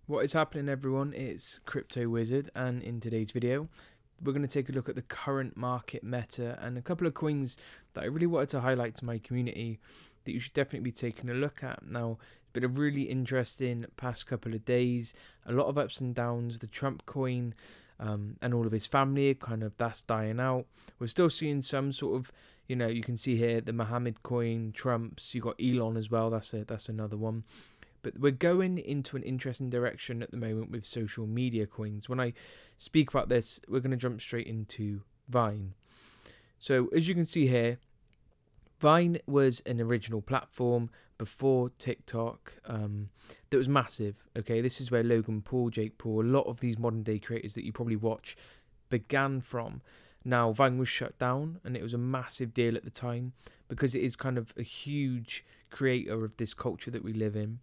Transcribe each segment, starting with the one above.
What is happening, everyone? It's Crypto Wizard, and in today's video we're going to take a look at the current market meta and a couple of coins that I really wanted to highlight to my community that you should definitely be taking a look at. Now, it's been a really interesting past couple of days, a lot of ups and downs. The Trump coin and all of his family, that's dying out. We're still seeing some sort of, you can see here the Mohammed coin, Trump's, you got Elon as well, that's another one. But we're going into an interesting direction at the moment with social media coins. When I speak about this, we're going to jump straight into Vine. So as you can see here, Vine was an original platform before TikTok that was massive. Okay, this is where Logan Paul, Jake Paul, a lot of these modern day creators that you probably watch began from. Now, Vine was shut down, and it was a massive deal at the time because it is kind of a huge creator of this culture that we live in.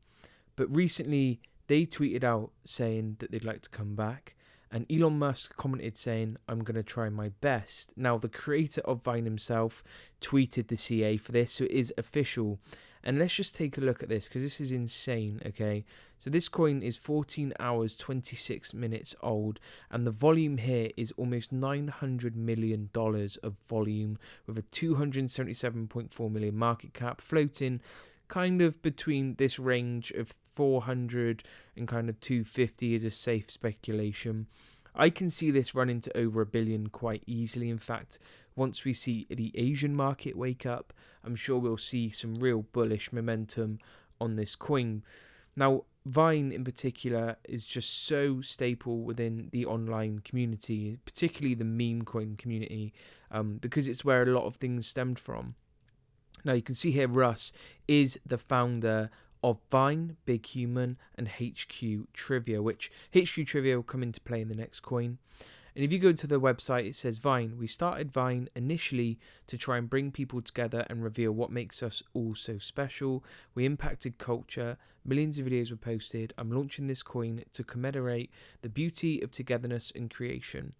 But recently, they tweeted out saying that they'd like to come back. And Elon Musk commented saying, I'm going to try my best. Now, the creator of Vine himself tweeted the CA for this, so it is official. And let's just take a look at this, because this is insane, okay? So this coin is 14 hours, 26 minutes old. And the volume here is almost $900 million of volume with a 277.4 million market cap, floating kind of between this range of 400 and kind of 250 is a safe speculation. I can see this running to over $1 billion quite easily. In fact, once we see the Asian market wake up, I'm sure we'll see some real bullish momentum on this coin. Now, Vine in particular is just so staple within the online community, particularly the meme coin community, because it's where a lot of things stemmed from. Now, you can see here Russ is the founder of Vine, Big Human, and HQ Trivia, which HQ Trivia will come into play in the next coin. And if you go to the website, it says Vine. We started Vine initially to try and bring people together and reveal what makes us all so special. We impacted culture. Millions of videos were posted. I'm launching this coin to commemorate the beauty of togetherness and creation.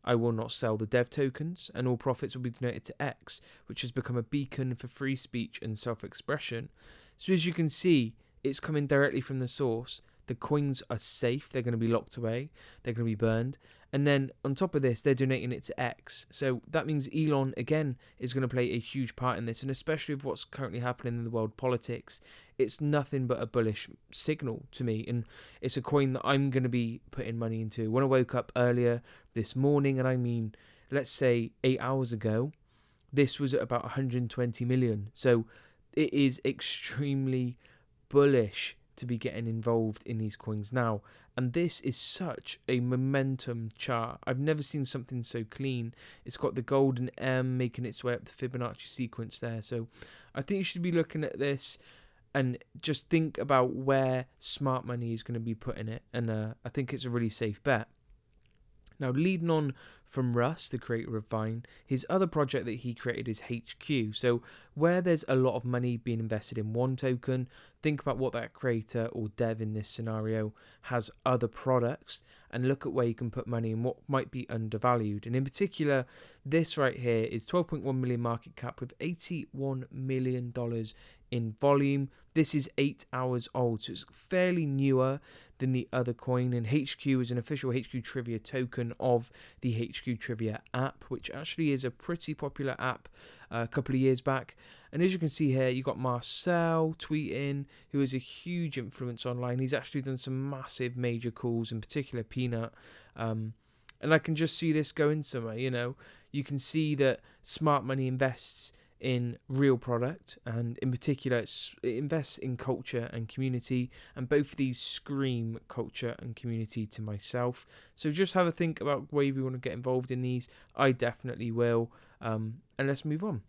I will not sell the dev tokens, and all profits will be donated to X, which has become a beacon for free speech and self-expression. So as you can see, it's coming directly from the source. The coins are safe, they're going to be locked away, they're going to be burned. And then on top of this, they're donating it to X. So that means Elon, again, is going to play a huge part in this. And especially with what's currently happening in the world politics, it's nothing but a bullish signal to me. And it's a coin that I'm going to be putting money into. When I woke up earlier this morning, and I mean, let's say 8 hours ago, this was at about 120 million. So it is extremely bullish to be getting involved in these coins now. And this is such a momentum chart. I've never seen something so clean. It's got the golden M making its way up the Fibonacci sequence there. So I think you should be looking at this and just think about where smart money is going to be putting it. And I think it's a really safe bet. Now, leading on from Russ, the creator of Vine, his other project that he created is HQ. So where there's a lot of money being invested in one token, think about what that creator or dev in this scenario has other products and look at where you can put money and what might be undervalued. And in particular, this right here is 12.1 million market cap with $81 million in volume. This is 8 hours old, so it's fairly newer than the other coin. And HQ is an official HQ Trivia token of the HQ Trivia app, which actually is a pretty popular app a couple of years back. And as you can see here, you got Marcel tweeting, who is a huge influence online. He's actually done some massive major calls, in particular Peanut. And I can just see this going somewhere, You can see that smart money invests in real product, and in particular it invests in culture and community, and both of these scream culture and community to myself. So just have a think about where you want to get involved in these. I definitely will. And let's move on.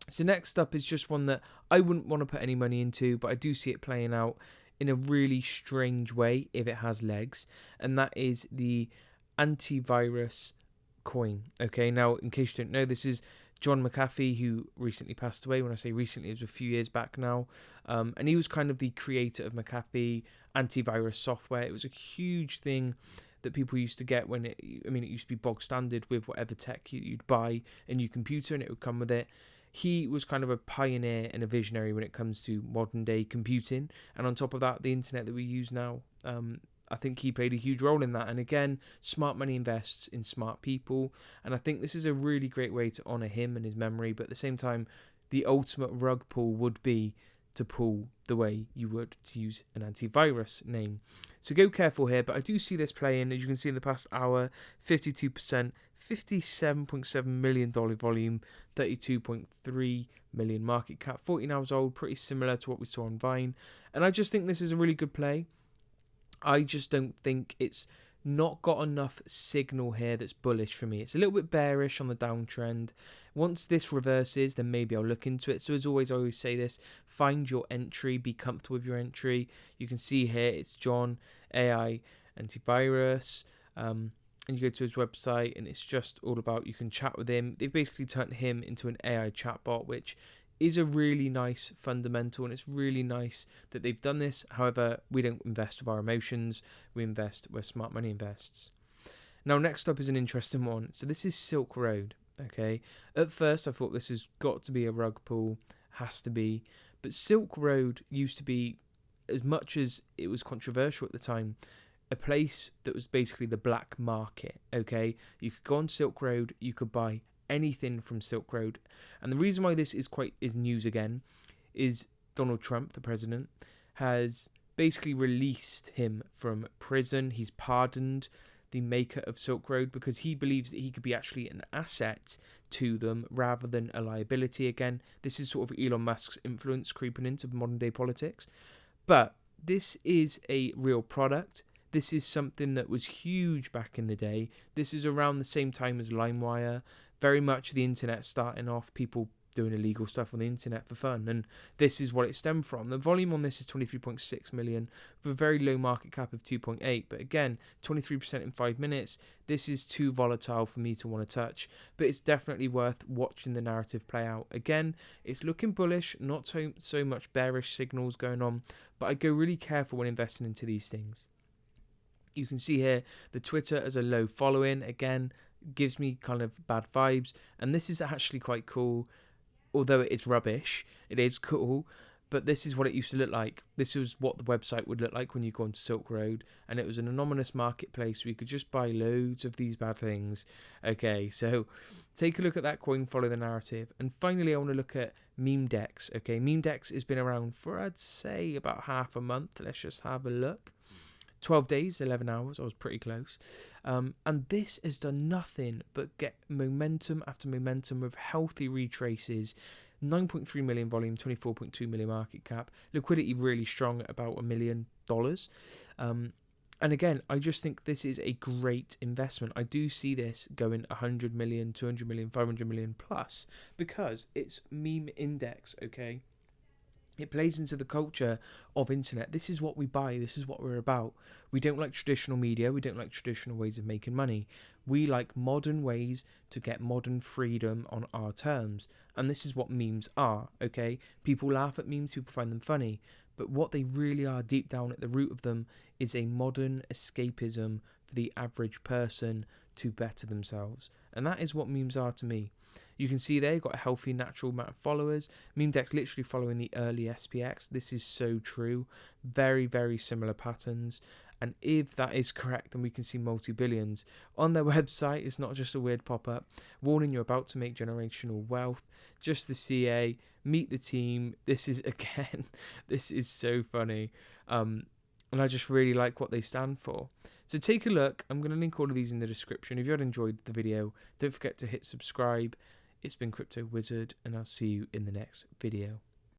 So next up is just one that I wouldn't want to put any money into, but I do see it playing out in a really strange way if it has legs, and that is the antivirus coin. Okay, now in case you don't know, this is John McAfee, who recently passed away. When I say recently, it was a few years back now. And he was kind of the creator of McAfee antivirus software. It was a huge thing that people used to get when it used to be bog standard with whatever tech you'd buy a new computer and it would come with it. He was kind of a pioneer and a visionary when it comes to modern day computing. And on top of that, the internet that we use now, I think he played a huge role in that. And again, smart money invests in smart people. And I think this is a really great way to honour him and his memory. But at the same time, the ultimate rug pull would be to pull the way you would to use an antivirus name. So go careful here. But I do see this playing, as you can see in the past hour, 52%, $57.7 million volume, 32.3 million market cap, 14 hours old, pretty similar to what we saw on Vine. And I just think this is a really good play. I just don't think it's not got enough signal here that's bullish for me. It's a little bit bearish on the downtrend. Once this reverses, then maybe I'll look into it. So as always, I always say this, find your entry, be comfortable with your entry. You can see here, it's John, AI antivirus, and you go to his website and it's just all about, you can chat with him. They've basically turned him into an AI chatbot, which is a really nice fundamental, and it's really nice that they've done this. However, we don't invest with our emotions, we invest where smart money invests. Now, next up is an interesting one. So this is Silk Road, okay? At first, I thought this has got to be a rug pull, has to be. But Silk Road used to be, as much as it was controversial at the time, a place that was basically the black market, okay? You could go on Silk Road, you could buy anything from Silk Road. And the reason why this is news again is Donald Trump, the president, has basically released him from prison. He's pardoned the maker of Silk Road because he believes that he could be actually an asset to them rather than a liability. Again, this is sort of Elon Musk's influence creeping into modern day politics. But this is a real product. This is something that was huge back in the day. This is around the same time as LimeWire. Very much the internet starting off, people doing illegal stuff on the internet for fun, and this is what it stemmed from. The volume on this is 23.6 million with a very low market cap of 2.8, but again, 23% in 5 minutes. This is too volatile for me to want to touch, but it's definitely worth watching the narrative play out. Again, it's looking bullish, not so much bearish signals going on, but I go really careful when investing into these things. You can see here the Twitter as a low following, again, gives me kind of bad vibes, and this is actually quite cool. Although it is rubbish, it is cool, but this is what it used to look like. This was what the website would look like when you go onto Silk Road, and it was an anonymous marketplace where you could just buy loads of these bad things. Okay, so take a look at that coin, follow the narrative. And finally, I want to look at MemeDex. Okay, MemeDex has been around for, I'd say, about half a month. Let's just have a look. 12 days, 11 hours, I was pretty close. And this has done nothing but get momentum after momentum with healthy retraces. 9.3 million volume, 24.2 million market cap. Liquidity really strong at about $1 million. And again, I just think this is a great investment. I do see this going 100 million, 200 million, 500 million plus because it's meme index, okay? It plays into the culture of internet. This is what we buy. This is what we're about. We don't like traditional media. We don't like traditional ways of making money. We like modern ways to get modern freedom on our terms. And this is what memes are, okay? People laugh at memes. People find them funny. But what they really are deep down at the root of them is a modern escapism for the average person to better themselves. And that is what memes are to me. You can see there, you've got a healthy, natural amount of followers. MemeDex literally following the early SPX. This is so true. Very, very similar patterns. And if that is correct, then we can see multi-billions. On their website, it's not just a weird pop-up. Warning, you're about to make generational wealth. Just the CA. Meet the team. This is, again, this is so funny. And I just really like what they stand for. So take a look. I'm going to link all of these in the description. If you had enjoyed the video, don't forget to hit subscribe. It's been Crypto Wizard, and I'll see you in the next video.